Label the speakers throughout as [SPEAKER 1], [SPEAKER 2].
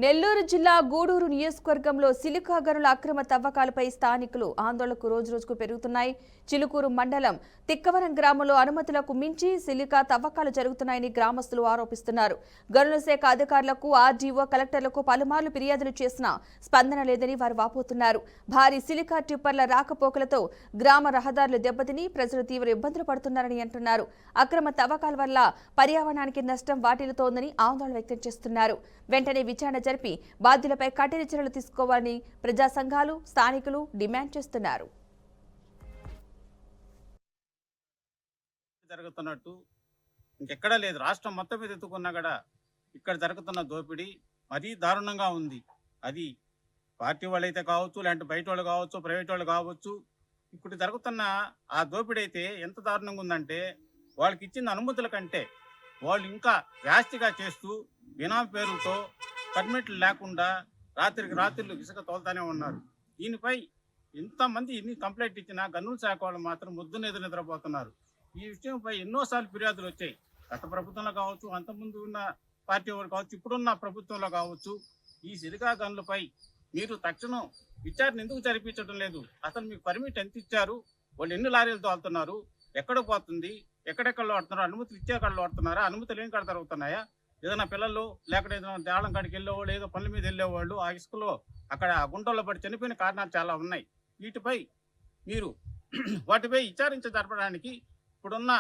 [SPEAKER 1] నెల్లూరు జిల్లా గూడూరు నియోజకవర్గంలో సిలికా గనుల అక్రమ తవ్వకాలపై స్థానికులు ఆందోళనకు రోజురోజుకు పెరుగుతున్నాయి. చిలుకూరు మండలం తిక్కవరం గ్రామంలో అనుమతులకు మించి సిలికా తవ్వకాలు జరుగుతున్నాయని గ్రామస్తులు ఆరోపిస్తున్నారు. గనుల శాఖ అధికారులకు, ఆర్డీఓ, కలెక్టర్లకు పలుమార్లు ఫిర్యాదులు చేసినా స్పందన లేదని వారు వాపోతున్నారు. భారీ సిలికా టిప్పర్ల రాకపోకలతో గ్రామ రహదారులు దెబ్బతిని ప్రజలు తీవ్ర ఇబ్బందులు పడుతున్నారని అంటున్నారు. అక్రమ తవ్వకాల వల్ల పర్యావరణానికి నష్టం వాటిల్లుతోందని ఆందోళన వ్యక్తం చేస్తున్నారు. వెంటనే విచారణ జరిపి బాధ్యులపై కఠిన చర్యలు తీసుకోవాలని ప్రజా సంఘాలు, స్థానికులు డిమాండ్ చేస్తున్నారు.
[SPEAKER 2] జరుగుతున్నట్టు ఇంకెక్కడా లేదు. రాష్ట్రం మొత్తం మీద ఎత్తుకున్నా కూడా ఇక్కడ జరుగుతున్న దోపిడీ మరీ దారుణంగా ఉంది. అది పార్టీ వాళ్ళైతే కావచ్చు, లేదంటే బయట వాళ్ళు కావచ్చు, ప్రైవేట్ వాళ్ళు కావచ్చు. ఇప్పుడు జరుగుతున్న ఆ దోపిడీ అయితే ఎంత దారుణంగా ఉందంటే, వాళ్ళకి ఇచ్చిన అనుమతుల కంటే వాళ్ళు ఇంకా జాస్తిగా చేస్తూ బినామీ పేరుతో పర్మిట్లు లేకుండా రాత్రికి రాత్రులు ఇసుక తోలుతానే ఉన్నారు. దీనిపై ఇంతమంది ఇన్ని కంప్లైంట్ ఇచ్చినా గనుల శాఖ వాళ్ళు మాత్రం ముద్దునెదురు నిద్రపోతున్నారు. ఈ విషయంపై ఎన్నోసార్లు ఫిర్యాదులు వచ్చాయి. గత ప్రభుత్వంలో కావచ్చు, అంతకుముందు ఉన్న పార్టీ వాళ్ళు కావచ్చు, ఇప్పుడున్న ప్రభుత్వంలో కావచ్చు. ఈ సిలికా గనులపై మీరు తక్షణం విచారణ ఎందుకు జరిపించడం లేదు? అసలు మీకు పర్మిట్ ఎంత ఇచ్చారు? వాళ్ళు ఎన్ని లారీలు తోలుతున్నారు? ఎక్కడ పోతుంది? ఎక్కడెక్కడ వాడుతున్నారు? అనుమతులు ఇచ్చే కాళ్ళు వాడుతున్నారా? అనుమతులు ఏం కాడ జరుగుతున్నాయా? ఏదైనా పిల్లలు లేకపోతే ఏదైనా దేవాలయం కాడికి వెళ్ళేవాళ్ళు, ఏదో పనుల మీద వెళ్ళేవాళ్ళు ఆ ఇసుకలో అక్కడ గుంటల్లో పడి చనిపోయిన కారణాలు చాలా ఉన్నాయి. వీటిపై మీరు వాటిపై విచారించ జరపడానికి ఇప్పుడున్న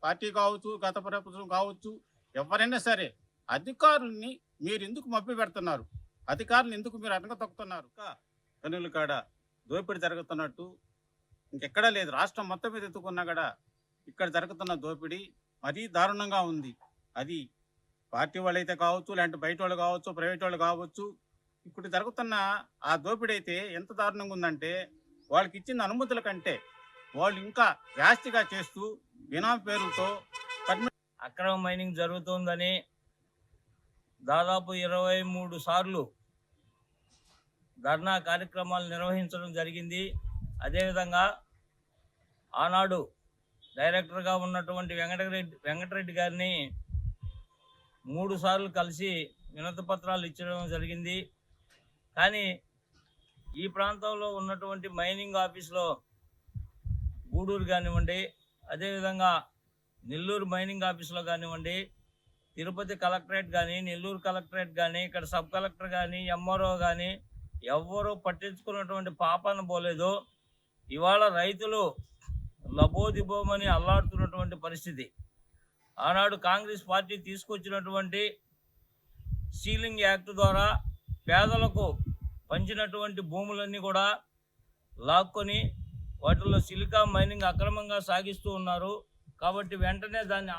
[SPEAKER 2] పార్టీ కావచ్చు, గత ప్రభుత్వం కావచ్చు, ఎవరైనా సరే అధికారుల్ని మీరు ఎందుకు మభ్య పెడుతున్నారు? అధికారులు ఎందుకు మీరు అడగ తొక్కుతున్నారు? గనుల కాడ దోపిడీ జరుగుతున్నట్టు ఇంకెక్కడా లేదు. రాష్ట్రం మొత్తం మీద ఎత్తుకున్నా కూడా ఇక్కడ జరుగుతున్న దోపిడీ మరీ దారుణంగా ఉంది. అది పార్టీ వాళ్ళైతే కావచ్చు, లేదంటే బయట వాళ్ళు కావచ్చు, ప్రైవేట్ వాళ్ళు కావచ్చు. ఇప్పుడు జరుగుతున్న ఆ దోపిడీ అయితే ఎంత దారుణంగా ఉందంటే, వాళ్ళకి ఇచ్చిన అనుమతుల కంటే వాళ్ళు ఇంకా జాస్తిగా చేస్తూ బినామీ పేరుతో
[SPEAKER 3] అక్రమ మైనింగ్ జరుగుతుందని దాదాపు 23 సార్లు ధర్నా కార్యక్రమాలు నిర్వహించడం జరిగింది. అదేవిధంగా ఆనాడు డైరెక్టర్గా ఉన్నటువంటి వెంకటరెడ్డి గారిని 3 సార్లు కలిసి వినతి పత్రాలు ఇచ్చడం జరిగింది. కానీ ఈ ప్రాంతంలో ఉన్నటువంటి మైనింగ్ ఆఫీస్లో గూడూరు కానివ్వండి, అదేవిధంగా నెల్లూరు మైనింగ్ ఆఫీసులో కానివ్వండి, తిరుపతి కలెక్టరేట్ కానీ, నెల్లూరు కలెక్టరేట్ కానీ, ఇక్కడ సబ్ కలెక్టర్ కానీ, ఎంఆర్ఓ కానీ ఎవ్వరూ పట్టించుకున్నటువంటి పాపాన పోలేదు. ఇవాళ రైతులు లబోదిబోమని అల్లాడుతున్నటువంటి పరిస్థితి. ఆనాడు కాంగ్రెస్ పార్టీ తీసుకొచ్చినటువంటి సీలింగ్ యాక్ట్ ద్వారా పేదలకు పంచినటువంటి భూములన్నీ కూడా లాక్కొని వాటిల్లో సిలికా మైనింగ్ అక్రమంగా సాగిస్తూ ఉన్నారు. కాబట్టి వెంటనే దాన్ని